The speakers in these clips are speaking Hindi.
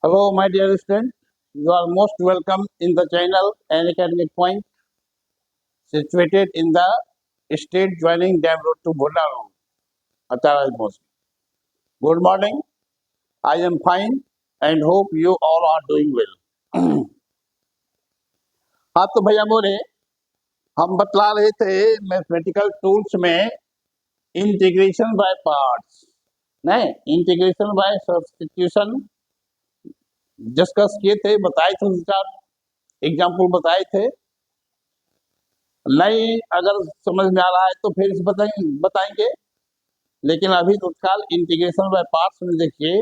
Hello, my dear student. You are most welcome in the channel An Academic Point, situated in the state joining Dam Road to Bhola Road, Atara Mosque. Good morning. I am fine and hope you all are doing well. हाँ तो भैया बोले हम बतला रहे थे मैथमेटिकल टूल्स में इंटीग्रेशन बाय पार्ट्स, नहीं इंटीग्रेशन बाय सब्स्टिट्यूशन डिस्कस किए थे, बताए थे, उसका एग्जाम्पल बताए थे। नहीं अगर समझ में आ रहा है तो फिर बताएंगे। लेकिन अभी तत्काल इंटीग्रेशन बाय पार्ट्स में देखिए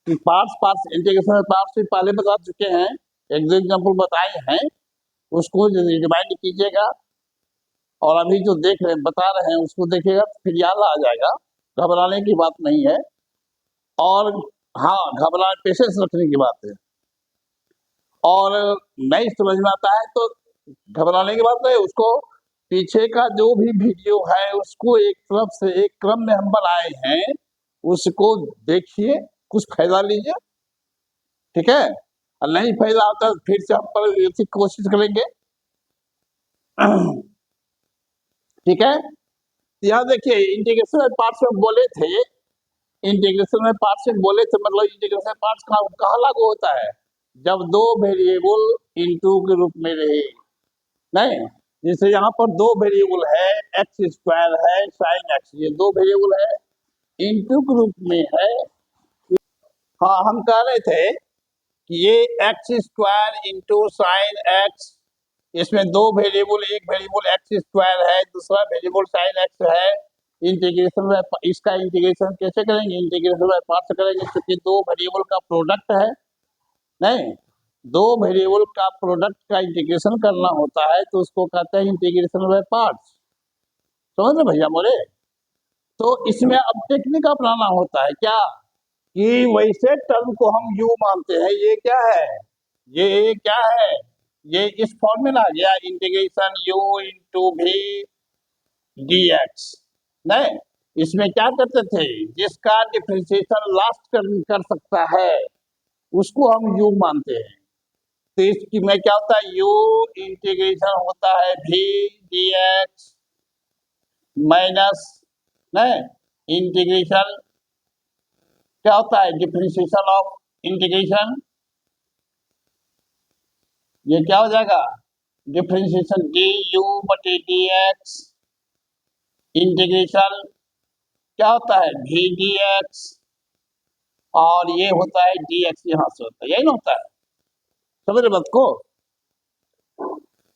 कि पार्ट्स इंटीग्रेशन बाय पार्ट्स से पहले बता चुके हैं, एक दो एग्जाम्पल बताए हैं, उसको रिमाइंड कीजिएगा और अभी जो देख रहे हैं बता रहे हैं उसको देखिएगा तो फिर याद आ जाएगा। घबराने की बात नहीं है और हाँ घबराने पेशेंस रखने की बात है। और नहीं समझ में आता है तो घबराने की बात नहीं, उसको पीछे का जो भी वीडियो है उसको एक तरफ से एक क्रम में हम बनाए हैं, उसको देखिए, कुछ फायदा लीजिए, ठीक है। और नहीं फायदा आता तो फिर से हम पर कोशिश करेंगे, ठीक है। यहाँ देखिए इंटीग्रेशन पार्ट्स में बोले थे, इंटीग्रेशन में पार्ट्स में बोले थे मतलब इंटीग्रेशन पार्ट्स कहाँ लागू होता है, जब दो वेरिएबल इनटू के रूप में रहे, नहीं जैसे यहाँ पर दो वेरिएबल है, एक्स स्क्वायर है, साइन एक्स, ये दो वेरिएबल है, इनटू के रूप में है। हाँ हम कह रहे थे कि ये x square into sine x, इसमें दो वेरिएबल, एक वेरिएबल एक्स स्क्वायर है, दूसरा वेरिएबल साइन एक्स है। इंटीग्रेशन में इसका इंटीग्रेशन कैसे करेंगे, इंटीग्रेशन बाय पार्ट्स करेंगे, क्योंकि दो वेरिएबल का प्रोडक्ट है, नहीं दो वेरिएबल का प्रोडक्ट का इंटीग्रेशन करना होता है तो उसको कहते हैं इंटीग्रेशन बाय पार्ट्स, समझ रहे भैया मोरे। तो इसमें अब टेक्निक अपनाना होता है क्या कि वैसे टर्म को हम यू मानते हैं, ये क्या है, ये क्या है, ये इस फॉर्मूला आ गया इंटीग्रेशन यू इंटू भी डी एक्स, नहीं इसमें क्या करते थे, जिसका डिफरेंशिएशन लास्ट कर सकता है उसको हम यू मानते हैं। तो इसकी में क्या होता है, यू इंटीग्रेशन होता है भी डी एक्स माइनस, नहीं इंटीग्रेशन क्या होता है, डिफरेंशिएशन ऑफ इंटीग्रेशन, ये क्या हो जाएगा, डिफरेंशिएशन डी यू बटे डी एक्स, इंटीग्रेशन क्या होता है भी डी एक्स, और ये होता है डी एक्स, यहां से होता है, यही ना होता है, समझ रहे बात को।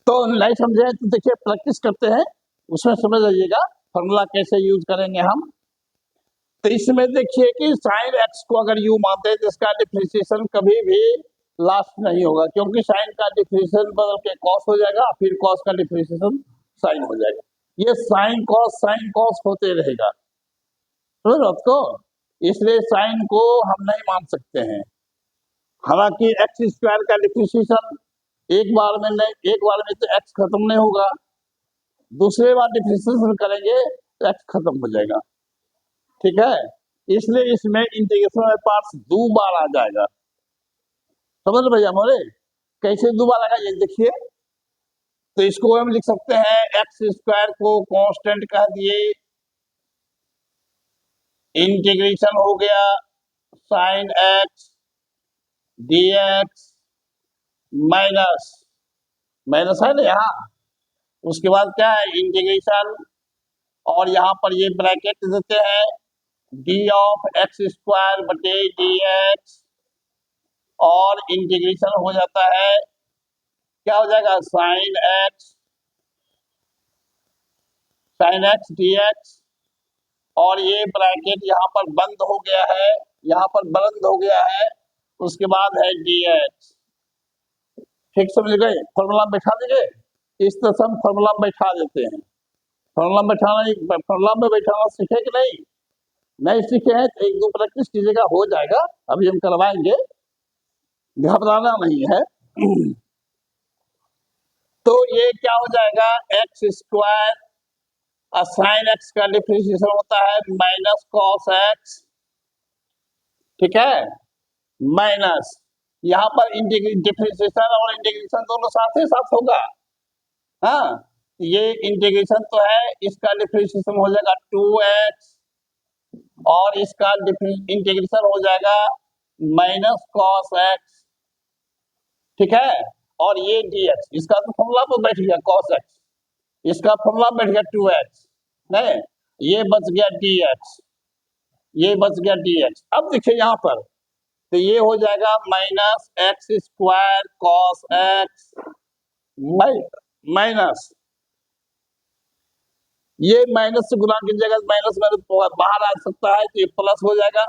तो नहीं समझे तो देखिए प्रैक्टिस करते हैं, उसमें समझ आइएगा फॉर्मूला कैसे यूज करेंगे हम। तो इसमें देखिए कि साइन एक्स को अगर यू मानते हैं तो इसका डिफरेंशिएशन कभी भी लास्ट नहीं होगा, क्योंकि साइन का डिफरेंशिएशन बदल के कॉस हो जाएगा, फिर कॉस का डिफरेंशिएशन साइन हो जाएगा, ये साइन कॉस होते रहेगा, समझ रहे आपको। इसलिए साइन को हम नहीं मान सकते हैं। हालांकि एक्स स्क्वायर का डिफरेंशिएशन एक बार में नहीं, एक बार में तो एक्स खत्म नहीं होगा, दूसरे बार डिफरेंशिएशन करेंगे तो एक्स खत्म हो जाएगा, ठीक है। इसलिए इसमें इंटीग्रेशन बाय पार्ट्स दो बार आ जाएगा, समझ लो भैया मोरे। कैसे दो बार आएगा ये देखिए, तो इसको हम लिख सकते हैं एक्स स्क्वायर को कांस्टेंट कह दिए, इंटीग्रेशन हो गया sine x D x minus, minus है ना यहाँ, उसके बाद क्या है इंटीग्रेशन, और यहाँ पर ये ब्रैकेट देते हैं डी ऑफ एक्स स्क्वायर बटे डी एक्स, और इंटीग्रेशन हो जाता है क्या हो जाएगा साइन एक्स डी एक्स, और ये ब्रैकेट यहाँ पर बंद हो गया है, यहाँ पर बंद हो गया है, उसके बाद है डी एक्स, ठीक समझ गए। फॉर्मूला में बैठा देंगे, इस तरह से हम फॉर्मूला में बैठा देते हैं। फॉर्मूला में बैठाना सीखे कि नहीं सीखे हैं तो एक दो प्रैक्टिस कीजिएगा, हो जाएगा, अभी हम करवाएंगे, घबराना नहीं है। तो ये क्या हो जाएगा एक्स स्क्वायर, साइन एक्स का डिफरेंशिएशन होता है माइनस कॉस एक्स, ठीक है, माइनस, यहाँ पर डिफरेंशिएशन और इंटीग्रेशन दोनों साथ ही साथ होगा। हाँ, ये इंटीग्रेशन तो है, इसका डिफरेंशिएशन हो जाएगा 2x और इसका इंटीग्रेशन हो जाएगा माइनस कॉस एक्स, ठीक है। और ये dx, इसका तो फॉर्मूला पर बैठ गया cos x, इसका फॉर्मूला बैठ गया 2x, नहीं, ये बच गया dx, ये बच गया dx। अब देखिए यहाँ पर, तो ये हो जाएगा minus x square cos x minus, ये माइनस से गुना कीजिएगा, माइनस में बाहर आ सकता है तो ये प्लस हो जाएगा,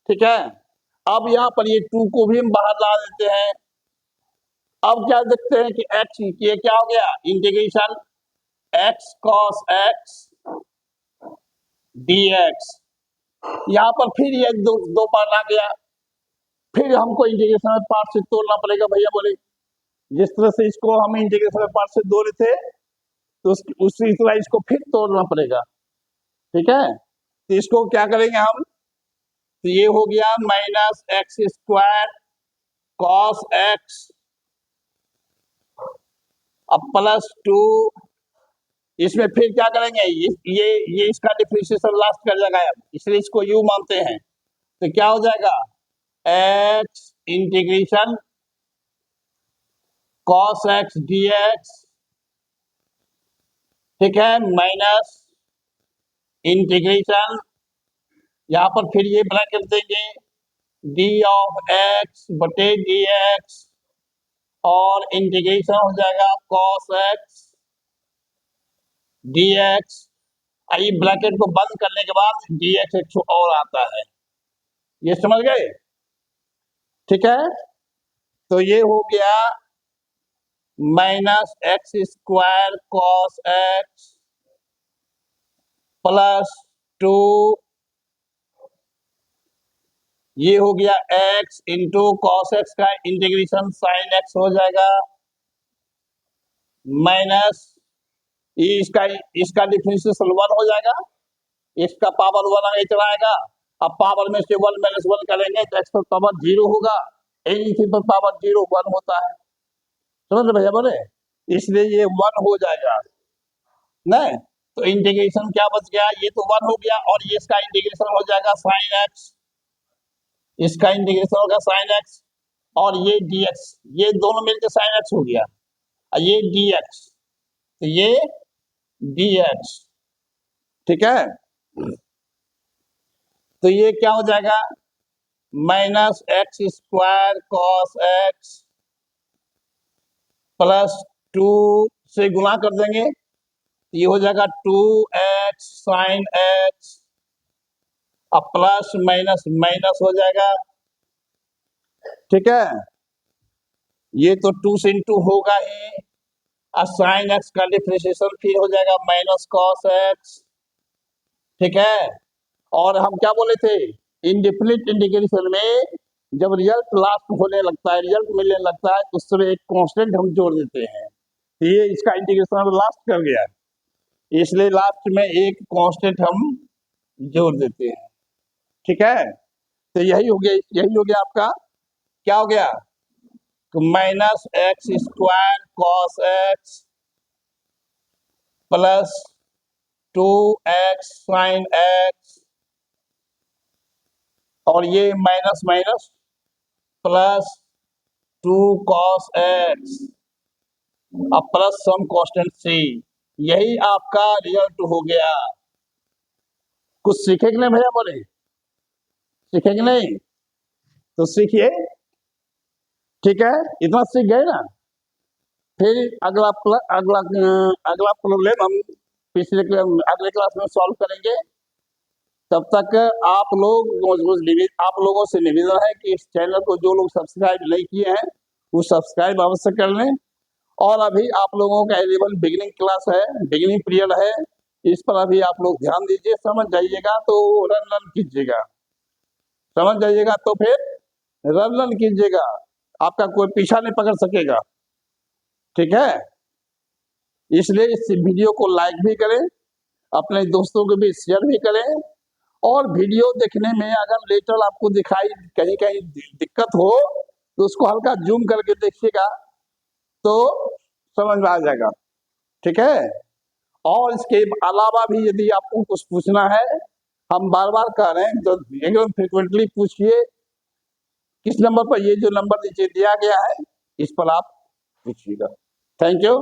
ठीक है। अब यहाँ पर ये 2 को भी हम बाहर ला देते हैं। अब क्या देखते हैं कि x, ये क्या हो गया, integration x cos x dx, यहाँ पर फिर ये दो बार आ गया, फिर हमको इंटीग्रेशन पार्ट से तोड़ना पड़ेगा भैया बोले। जिस तरह से इसको हम इंटीग्रेशन पार्ट से तोड़े थे, तो उसी तरह इसको फिर तोड़ना पड़ेगा, ठीक है। तो इसको क्या करेंगे हम, तो ये हो गया minus x square cos x अब प्लस 2, इसमें फिर क्या करेंगे, ये इसका डिफरेंशिएशन लास्ट कर जाएगा, इसलिए इसको यू मानते हैं। तो क्या हो जाएगा, x integration cos x dx, ठीक है, माइनस इंटीग्रेशन, यहां पर फिर ये ब्रैकेट देंगे डी ऑफ एक्स बटे dx और इंटीग्रेशन हो जाएगा cos x dx। ये ब्रैकेट को बंद करने के बाद dx एक और आता है, ये समझ गए, ठीक है। तो ये हो गया minus x square cos x plus 2, ये हो गया x इंटू कॉस एक्स का इंटीग्रेशन साइन एक्स हो जाएगा माइनस, ये इसका डिफरेंशिएशन 1 हो जाएगा, इसका पावर 1 आगे चलाएगा। अब पावर में से 1 माइनस 1 करेंगे तो x पर पावर 0 होगा, एनीथिंग पर पावर 0 1 होता है, समझ रहे भैया बोले, इसलिए ये 1 हो जाएगा, नहीं तो इंटीग्रेशन क्या बच गया, ये तो 1 हो गया और ये इसका इंटीग्रेशन हो जाएगा साइन एक्स, इसका इंटीग्रेशन होगा साइन एक्स और ये dx, ये दोनों मिलकर साइन एक्स हो गया, ये dx, तो ये dx, ठीक है। तो ये क्या हो जाएगा, minus x square cos x plus 2 से गुना कर देंगे, ये हो जाएगा 2x साइन एक्स, अब प्लस माइनस माइनस हो जाएगा, ठीक है। ये तो 2 से इंटू होगा ही, और साइन एक्स का डिफरेंशिएशन फिर हो जाएगा माइनस कॉस एक्स, ठीक है। और हम क्या बोले थे, इंडेफिनिट इंटीग्रेशन में जब रिजल्ट लास्ट होने लगता है, रिजल्ट मिलने लगता है, उस समय एक कांस्टेंट हम जोड़ देते हैं, ये इसका इंटीग्रेशन लास्ट कर गया, इसलिए लास्ट में एक कांस्टेंट हम जोड़ देते हैं, ठीक है। तो यही हो गया आपका, क्या हो गया, तो minus x square cos x plus 2x sine x और ये minus minus plus 2 cos x अब प्लस सम कांस्टेंट c, यही आपका रिजल्ट हो गया। कुछ सीखे कि नहीं भैया बोले, सीखे कि नहीं, तो सीखिए, ठीक है, इतना सीख गए ना। फिर अगला प्रॉब्लम हम अगले क्लास में सॉल्व करेंगे। तब तक आप लोगों से निवेदन है कि इस चैनल को जो लोग सब्सक्राइब नहीं किए हैं वो सब्सक्राइब अवश्य कर लें, और अभी आप लोगों का 11 बिगिनिंग क्लास है, बिगिनिंग पीरियड है, इस पर अभी आप लोग ध्यान दीजिए, समझ जाइएगा तो रन कीजिएगा, समझ जाइएगा तो फिर रन कीजिएगा, आपका कोई पीछा नहीं पकड़ सकेगा, ठीक है। इसलिए इस वीडियो को लाइक भी करें, अपने दोस्तों को भी शेयर भी करें, और वीडियो देखने में अगर लेटर आपको दिखाई कहीं कहीं दिक्कत हो तो उसको हल्का जूम करके देखिएगा तो समझ में आ जाएगा, ठीक है। और इसके अलावा भी यदि आपको कुछ पूछना है, हम बार बार कह रहे हैं, तो एकदम फ्रिक्वेंटली पूछिए। किस नंबर पर, ये जो नंबर नीचे दिया गया है इस पर आप पूछिएगा। Thank you.